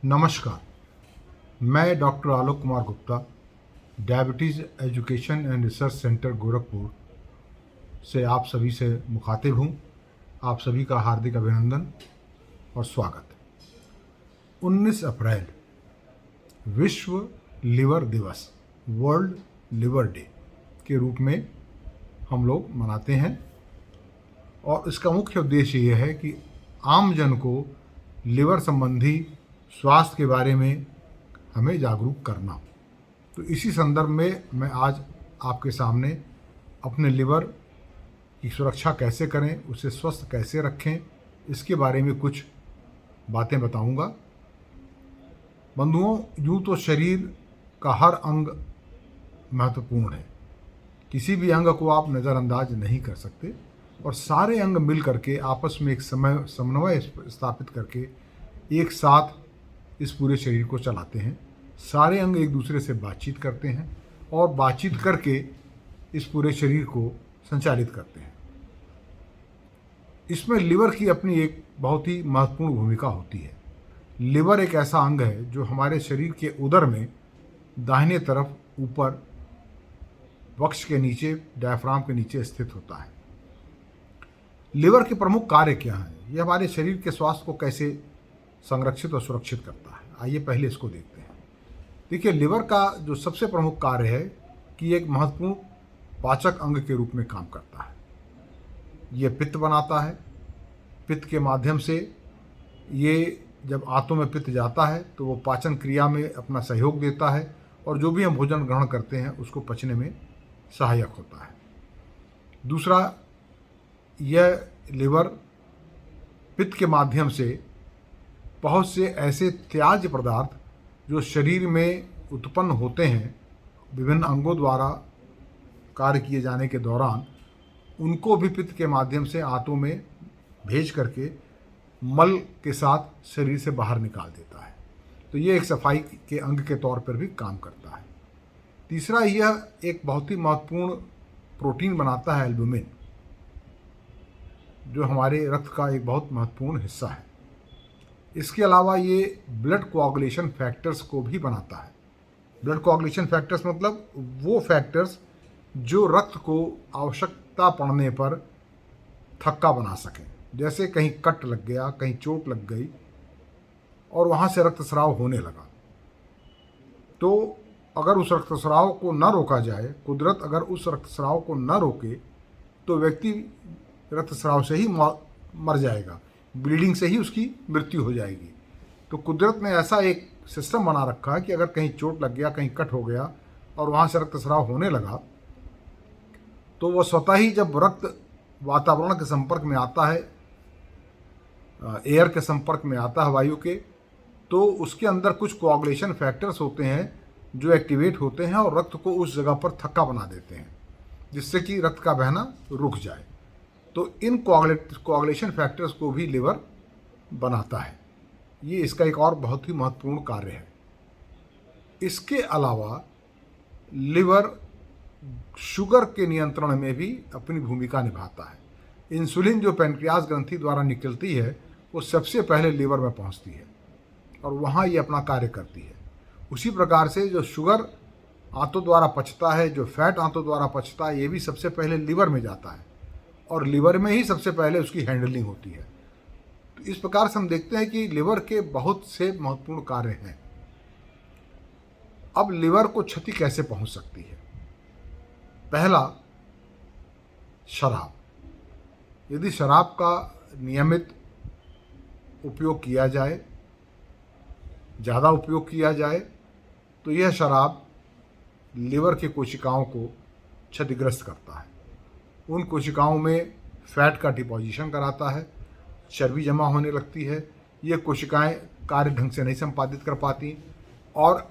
नमस्कार। मैं doctor Alok Kumar Gupta, diabetes education and research centre Gorakhpur से आप सभी से मुखातिब हूँ। आप सभी का हार्दिक अभिनंदन और स्वागत। 19 अप्रैल विश्व लिवर दिवस, वर्ल्ड लिवर डे के रूप में हम लोग मनाते हैं और इसका मुख्य उद्देश्य ये है कि आम जन को लिवर संबंधी स्वास्थ्य के बारे में हमें जागरूक करना। तो इसी संदर्भ में मैं आज आपके सामने अपने लिवर की सुरक्षा कैसे करें, उसे स्वस्थ कैसे रखें, इसके बारे में कुछ बातें बताऊंगा। बंधुओं, यूँ तो शरीर का हर अंग महत्वपूर्ण है, किसी भी अंग को आप नज़रअंदाज नहीं कर सकते और सारे अंग मिल करके आपस में एक समन्वय स्थापित करके एक साथ इस पूरे शरीर को चलाते हैं। सारे अंग एक दूसरे से बातचीत करते हैं और बातचीत करके इस पूरे शरीर को संचालित करते हैं। इसमें लिवर की अपनी एक बहुत ही महत्वपूर्ण भूमिका होती है। लिवर एक ऐसा अंग है जो हमारे शरीर के उदर में दाहिने तरफ ऊपर वक्ष के नीचे, डायफ्राम के नीचे स्थित होता है। लिवर के प्रमुख कार्य क्या हैं? यह हमारे शरीर के स्वास्थ्य को कैसे संरक्षित और सुरक्षित करता है, आइए पहले इसको देखते हैं। देखिए, लिवर का जो सबसे प्रमुख कार्य है कि एक महत्वपूर्ण पाचक अंग के रूप में काम करता है। ये पित्त बनाता है। पित्त के माध्यम से ये जब आंतों में पित्त जाता है तो वो पाचन क्रिया में अपना सहयोग देता है और जो भी हम भोजन ग्रहण करते हैं उसको पचने में सहायक होता है। दूसरा, यह लिवर पित्त के माध्यम से बहुत से ऐसे त्याज्य पदार्थ जो शरीर में उत्पन्न होते हैं विभिन्न अंगों द्वारा कार्य किए जाने के दौरान, उनको भी पित्त के माध्यम से आंतों में भेज करके मल के साथ शरीर से बाहर निकाल देता है। तो ये एक सफाई के अंग के तौर पर भी काम करता है। तीसरा, यह एक बहुत ही महत्वपूर्ण प्रोटीन बनाता है, एल्बुमिन, जो हमारे रक्त का एक बहुत महत्वपूर्ण हिस्सा है। इसके अलावा ये ब्लड कोआगुलेशन फैक्टर्स को भी बनाता है। ब्लड कोआगुलेशन फैक्टर्स मतलब वो फैक्टर्स जो रक्त को आवश्यकता पड़ने पर थक्का बना सकें। जैसे कहीं कट लग गया, कहीं चोट लग गई और वहाँ से रक्तस्राव होने लगा, तो अगर उस रक्तस्राव को न रोका जाए, कुदरत अगर उस रक्तस्राव को न रोके तो व्यक्ति रक्तस्राव से ही मर जाएगा, ब्लीडिंग से ही उसकी मृत्यु हो जाएगी। तो कुदरत ने ऐसा एक सिस्टम बना रखा है कि अगर कहीं चोट लग गया, कहीं कट हो गया और वहाँ से रक्तस्राव होने लगा, तो वह स्वतः ही जब रक्त वातावरण के संपर्क में आता है, एयर के संपर्क में आता है, वायु के, तो उसके अंदर कुछ कोआगुलेशन फैक्टर्स होते हैं जो एक्टिवेट होते हैं और रक्त को उस जगह पर थक्का बना देते हैं, जिससे कि रक्त का बहना रुक जाए। तो इन कोआगुलेशन फैक्टर्स को भी लिवर बनाता है। ये इसका एक और बहुत ही महत्वपूर्ण कार्य है। इसके अलावा लिवर शुगर के नियंत्रण में भी अपनी भूमिका निभाता है। इंसुलिन जो पैनक्रियाज ग्रंथि द्वारा निकलती है वो सबसे पहले लिवर में पहुंचती है और वहाँ ये अपना कार्य करती है। उसी प्रकार से जो शुगर आंतों द्वारा पचता है, जो फैट आंतों द्वारा पचता है, ये भी सबसे पहले लिवर में जाता है और लिवर में ही सबसे पहले उसकी हैंडलिंग होती है। तो इस प्रकार से हम देखते हैं कि लिवर के बहुत से महत्वपूर्ण कार्य हैं। अब लिवर को क्षति कैसे पहुंच सकती है? पहला, शराब। यदि शराब का नियमित उपयोग किया जाए, ज़्यादा उपयोग किया जाए, तो यह शराब लिवर की कोशिकाओं को क्षतिग्रस्त करता है। उन कोशिकाओं में फैट का डिपोजिशन कराता है, चर्बी जमा होने लगती है, ये कोशिकाएं कार्य ढंग से नहीं संपादित कर पाती और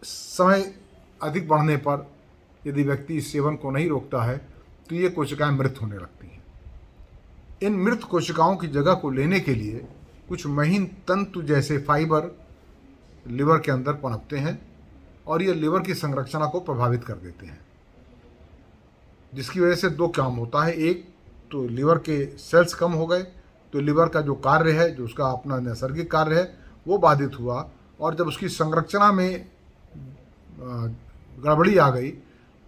समय अधिक बढ़ने पर यदि व्यक्ति इस सेवन को नहीं रोकता है तो ये कोशिकाएं मृत होने लगती हैं। इन मृत कोशिकाओं की जगह को लेने के लिए कुछ महीन तंतु जैसे फाइबर लिवर के अंदर पनपते हैं और ये लिवर की संरचना को प्रभावित कर देते हैं, जिसकी वजह से दो काम होता है। एक तो लिवर के सेल्स कम हो गए, तो लिवर का जो कार्य है, जो उसका अपना नैसर्गिक कार्य है, वो बाधित हुआ, और जब उसकी संरचना में गड़बड़ी आ गई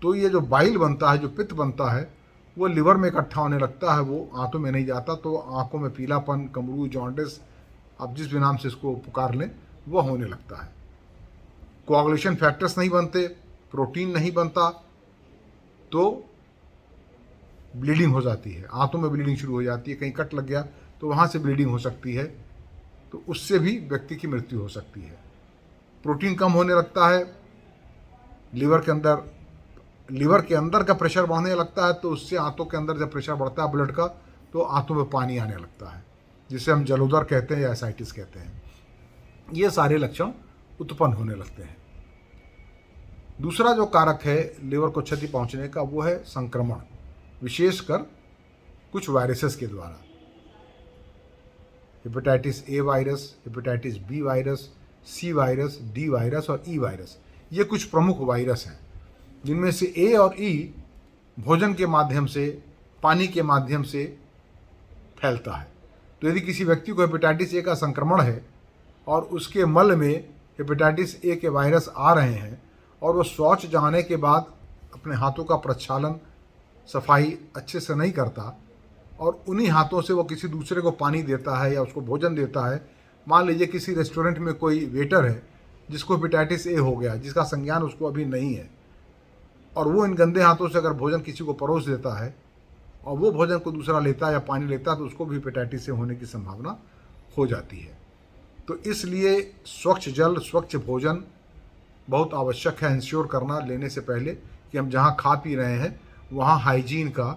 तो ये जो बाइल बनता है, जो पित्त बनता है, वो लिवर में इकट्ठा होने लगता है, वो आंतों में नहीं जाता, तो आंखों में पीलापन, कमरू, जॉन्डिस, आप जिस भी नाम से इसको पुकार लें, वह होने लगता है। कोआगुलेशन फैक्टर्स नहीं बनते, प्रोटीन नहीं बनता, तो ब्लीडिंग हो जाती है, आंतों में ब्लीडिंग शुरू हो जाती है, कहीं कट लग गया तो वहाँ से ब्लीडिंग हो सकती है, तो उससे भी व्यक्ति की मृत्यु हो सकती है। प्रोटीन कम होने लगता है, लिवर के अंदर का प्रेशर बढ़ने लगता है, तो उससे आंतों के अंदर जब प्रेशर बढ़ता है ब्लड का, तो आंतों में पानी आने लगता है, जिसे हम जलोदर कहते हैं या एसाइटिस कहते हैं। ये सारे लक्षण उत्पन्न होने लगते हैं। दूसरा जो कारक है लिवर को क्षति पहुंचने का, वो है संक्रमण, विशेषकर कुछ वायरसेस के द्वारा। Hepatitis A virus, hepatitis B virus, C virus, D virus और ई वायरस, ये कुछ प्रमुख वायरस हैं, जिनमें से ए और ई भोजन के माध्यम से, पानी के माध्यम से फैलता है। तो यदि किसी व्यक्ति को हेपेटाइटिस ए का संक्रमण है और उसके मल में हेपेटाइटिस ए के वायरस आ रहे हैं और वो शौच जाने के बाद अपने हाथों का प्रक्षालन, सफाई अच्छे से नहीं करता और उन्हीं हाथों से वो किसी दूसरे को पानी देता है या उसको भोजन देता है। मान लीजिए किसी रेस्टोरेंट में कोई वेटर है जिसको हेपेटाइटिस ए हो गया, जिसका संज्ञान उसको अभी नहीं है, और वो इन गंदे हाथों से अगर भोजन किसी को परोस देता है और वो भोजन को दूसरा लेता है या पानी लेता है, तो उसको भी हेपेटाइटिस ए होने की संभावना हो जाती है। तो इसलिए स्वच्छ जल, स्वच्छ भोजन बहुत आवश्यक है, इंश्योर करना लेने से पहले कि हम जहाँ खा पी रहे हैं वहाँ हाइजीन का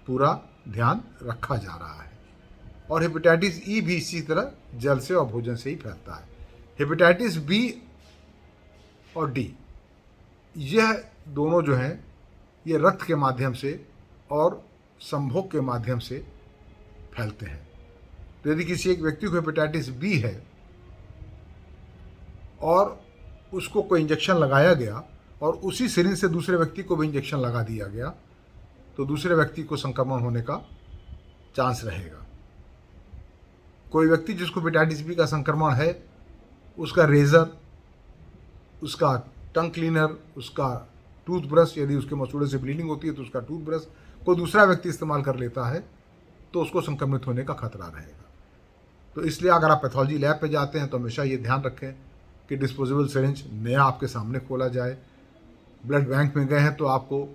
पूरा ध्यान रखा जा रहा है। और हेपेटाइटिस ई भी इसी तरह जल से और भोजन से ही फैलता है। हेपेटाइटिस बी और डी, यह दोनों जो हैं ये रक्त के माध्यम से और संभोग के माध्यम से फैलते हैं। तो यदि किसी एक व्यक्ति को हेपेटाइटिस बी है और उसको कोई इंजेक्शन लगाया गया और उसी सिरिंज से दूसरे व्यक्ति को भी इंजेक्शन लगा दिया गया, तो दूसरे व्यक्ति को संक्रमण होने का चांस रहेगा। कोई व्यक्ति जिसको हेपेटाइटिस बी का संक्रमण है, उसका रेज़र, उसका टंग क्लीनर, उसका टूथब्रश, यदि उसके मसूड़े से ब्लीडिंग होती है तो उसका टूथब्रश कोई दूसरा व्यक्ति इस्तेमाल कर लेता है, तो उसको संक्रमित होने का खतरा रहेगा। तो इसलिए अगर आप पैथोलॉजी लैब पे जाते हैं तो हमेशा ये ध्यान रखें कि डिस्पोजेबल सिरिंज नया आपके सामने खोला जाए। ब्लड बैंक में गए हैं तो आपको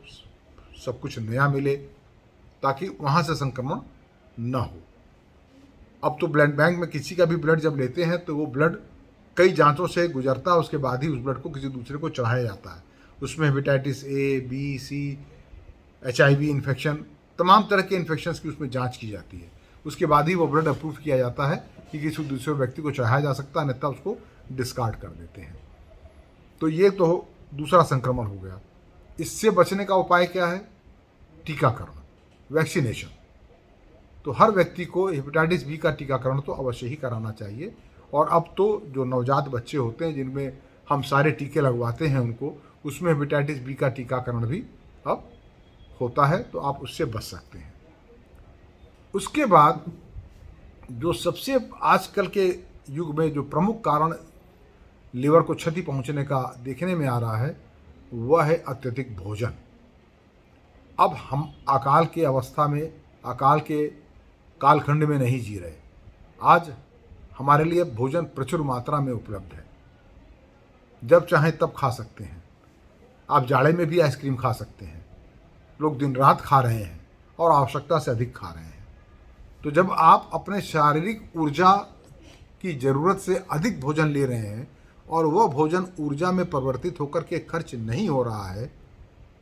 सब कुछ नया मिले, ताकि वहाँ से संक्रमण न हो। अब तो ब्लड बैंक में किसी का भी ब्लड जब लेते हैं तो वो ब्लड कई जांचों से गुजरता है, उसके बाद ही उस ब्लड को किसी दूसरे को चढ़ाया जाता है। उसमें hepatitis A, B, C, HIV infection, तमाम तरह के इन्फेक्शंस की उसमें जांच की जाती है। उसके बाद ही वो ब्लड अप्रूव किया जाता है कि किसी दूसरे व्यक्ति को चढ़ाया जा सकता है, अन्यथा उसको डिस्कार्ड कर देते हैं। तो ये तो दूसरा संक्रमण हो गया। इससे बचने का उपाय क्या है? टीकाकरण, वैक्सीनेशन। तो हर व्यक्ति को हेपेटाइटिस बी का टीकाकरण तो अवश्य ही कराना चाहिए। और अब तो जो नवजात बच्चे होते हैं जिनमें हम सारे टीके लगवाते हैं उनको, उसमें हेपेटाइटिस बी का टीकाकरण भी अब होता है, तो आप उससे बच सकते हैं। उसके बाद जो सबसे आजकल के युग में जो प्रमुख कारण लीवर को क्षति पहुंचने का देखने में आ रहा है, वह है अत्यधिक भोजन। अब हम अकाल की अवस्था में, अकाल के कालखंड में नहीं जी रहे। आज हमारे लिए भोजन प्रचुर मात्रा में उपलब्ध है, जब चाहें तब खा सकते हैं। आप जाड़े में भी आइसक्रीम खा सकते हैं। लोग दिन रात खा रहे हैं और आवश्यकता से अधिक खा रहे हैं। तो जब आप अपने शारीरिक ऊर्जा की ज़रूरत से अधिक भोजन ले रहे हैं और वह भोजन ऊर्जा में परिवर्तित होकर के खर्च नहीं हो रहा है,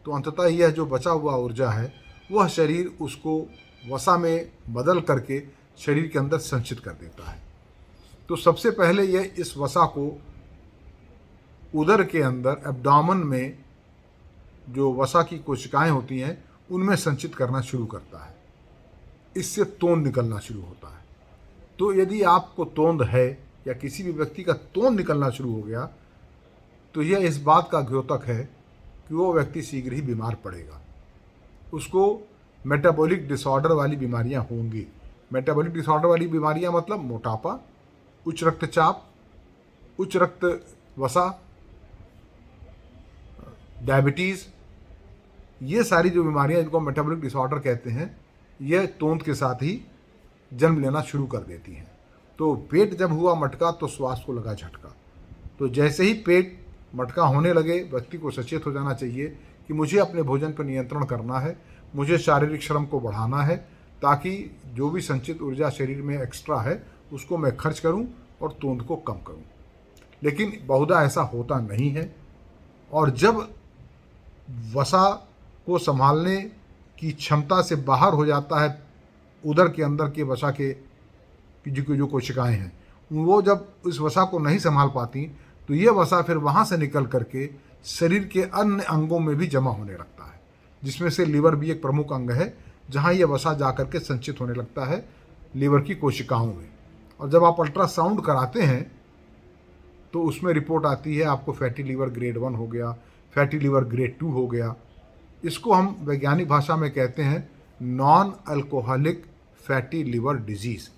तो अंततः यह जो बचा हुआ ऊर्जा है वह शरीर उसको वसा में बदल करके शरीर के अंदर संचित कर देता है। तो सबसे पहले यह इस वसा को उदर के अंदर, एब्डोमेन में जो वसा की कोशिकाएं होती हैं उनमें संचित करना शुरू करता है। इससे तोंद निकलना शुरू होता है। तो यदि आपको तोंद है या किसी भी व्यक्ति का तोंद निकलना शुरू हो गया, तो यह इस बात का द्योतक है कि वो व्यक्ति शीघ्र ही बीमार पड़ेगा। उसको मेटाबॉलिक डिसऑर्डर वाली बीमारियां होंगी। मेटाबॉलिक डिसऑर्डर वाली बीमारियां मतलब मोटापा, उच्च रक्तचाप, उच्च रक्त वसा, डायबिटीज़, ये सारी जो बीमारियां जिनको मेटाबॉलिक डिसऑर्डर कहते हैं, ये तोंद के साथ ही जन्म लेना शुरू कर देती हैं। तो पेट जब हुआ मटका तो श्वास को लगा झटका। तो जैसे ही पेट मटका होने लगे, व्यक्ति को सचेत हो जाना चाहिए कि मुझे अपने भोजन पर नियंत्रण करना है, मुझे शारीरिक श्रम को बढ़ाना है, ताकि जो भी संचित ऊर्जा शरीर में एक्स्ट्रा है उसको मैं खर्च करूं और तोंद को कम करूं। लेकिन बहुधा ऐसा होता नहीं है, और जब वसा को संभालने की क्षमता से बाहर हो जाता है, उदर के अंदर के वसा के जो कोशिकाएं हैं, वो जब इस वसा को नहीं संभाल पाती तो ये वसा फिर वहाँ से निकल करके शरीर के अन्य अंगों में भी जमा होने लगता है, जिसमें से लीवर भी एक प्रमुख अंग है, जहाँ ये वसा जा करके संचित होने लगता है लीवर की कोशिकाओं में। और जब आप अल्ट्रासाउंड कराते हैं तो उसमें रिपोर्ट आती है आपको फैटी लीवर ग्रेड 1 हो गया, फैटी लीवर ग्रेड 2 हो गया। इसको हम वैज्ञानिक भाषा में कहते हैं non alcoholic fatty liver disease,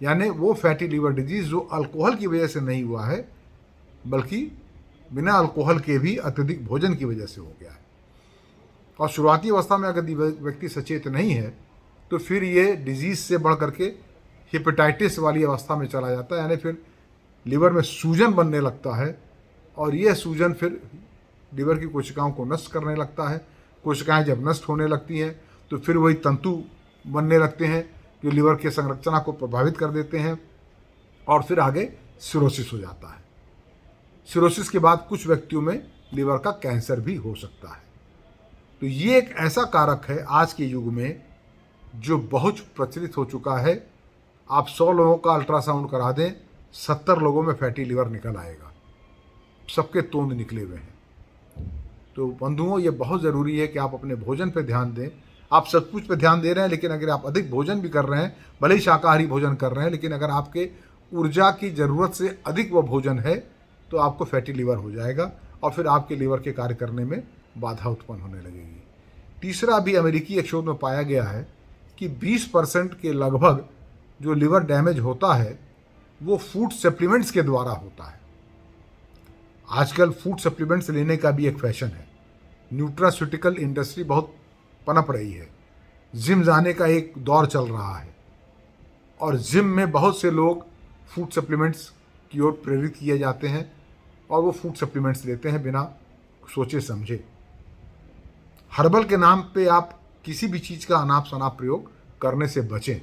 यानी वो फैटी लीवर डिजीज़ जो अल्कोहल की वजह से नहीं हुआ है, बल्कि बिना अल्कोहल के भी अत्यधिक भोजन की वजह से हो गया है। और शुरुआती अवस्था में अगर व्यक्ति सचेत नहीं है तो फिर ये डिजीज़ से बढ़ करके हेपेटाइटिस वाली अवस्था में चला जाता है, यानी फिर लीवर में सूजन बनने लगता है, और यह सूजन फिर लीवर की कोशिकाओं को नष्ट करने लगता है। कोशिकाएं जब नष्ट होने लगती हैं तो फिर वही तंतु बनने लगते हैं जो लीवर के संरचना को प्रभावित कर देते हैं, और फिर आगे सिरोसिस हो जाता है। सिरोसिस के बाद कुछ व्यक्तियों में लीवर का कैंसर भी हो सकता है। तो ये एक ऐसा कारक है आज के युग में जो बहुत प्रचलित हो चुका है। आप 100 लोगों का अल्ट्रासाउंड करा दें, 70 लोगों में फैटी लीवर निकल आएगा, सबके तोंद निकले हुए हैं। तो बंधुओं, ये बहुत ज़रूरी है कि आप अपने भोजन पर ध्यान दें। आप सब कुछ पर ध्यान दे रहे हैं, लेकिन अगर आप अधिक भोजन भी कर रहे हैं, भले ही शाकाहारी भोजन कर रहे हैं, लेकिन अगर आपके ऊर्जा की ज़रूरत से अधिक वह भोजन है तो आपको फैटी लीवर हो जाएगा, और फिर आपके लीवर के कार्य करने में बाधा उत्पन्न होने लगेगी। तीसरा भी अमेरिकी एक शोध में पाया गया है कि 20% के लगभग जो लीवर डैमेज होता है वो फूड सप्लीमेंट्स के द्वारा होता है। आजकल फूड सप्लीमेंट्स लेने का भी एक फैशन है, न्यूट्रास्यूटिकल इंडस्ट्री बहुत पनप रही है, जिम जाने का एक दौर चल रहा है, और जिम में बहुत से लोग फूड सप्लीमेंट्स की ओर प्रेरित किए जाते हैं और वो फूड सप्लीमेंट्स लेते हैं बिना सोचे समझे। हर्बल के नाम पे आप किसी भी चीज़ का अनाप शनाप प्रयोग करने से बचें।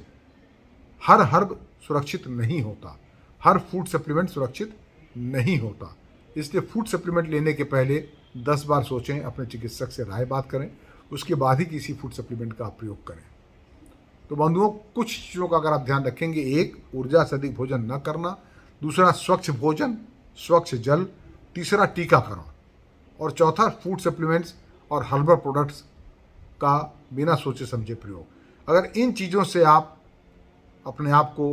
हर हर्ब सुरक्षित नहीं होता, हर फूड सप्लीमेंट सुरक्षित नहीं होता, इसलिए फूड सप्लीमेंट लेने के पहले 10 बार सोचें, अपने चिकित्सक से राय बात करें, उसके बाद ही किसी फूड सप्लीमेंट का आप प्रयोग करें। तो बंधुओं, कुछ चीज़ों का अगर आप ध्यान रखेंगे, एक, ऊर्जा से अधिक भोजन न करना, दूसरा स्वच्छ भोजन, स्वच्छ जल, तीसरा टीकाकरण, और चौथा फूड सप्लीमेंट्स और हर्बल प्रोडक्ट्स का बिना सोचे समझे प्रयोग। अगर इन चीज़ों से आप अपने आप को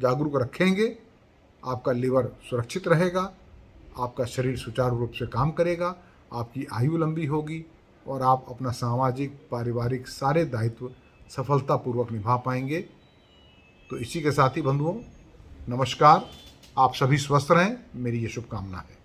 जागरूक रखेंगे, आपका लीवर सुरक्षित रहेगा, आपका शरीर सुचारू रूप से काम करेगा, आपकी आयु लंबी होगी, और आप अपना सामाजिक पारिवारिक सारे दायित्व सफलतापूर्वक निभा पाएंगे। तो इसी के साथ ही बंधुओं, नमस्कार, आप सभी स्वस्थ रहें, मेरी ये शुभकामना है।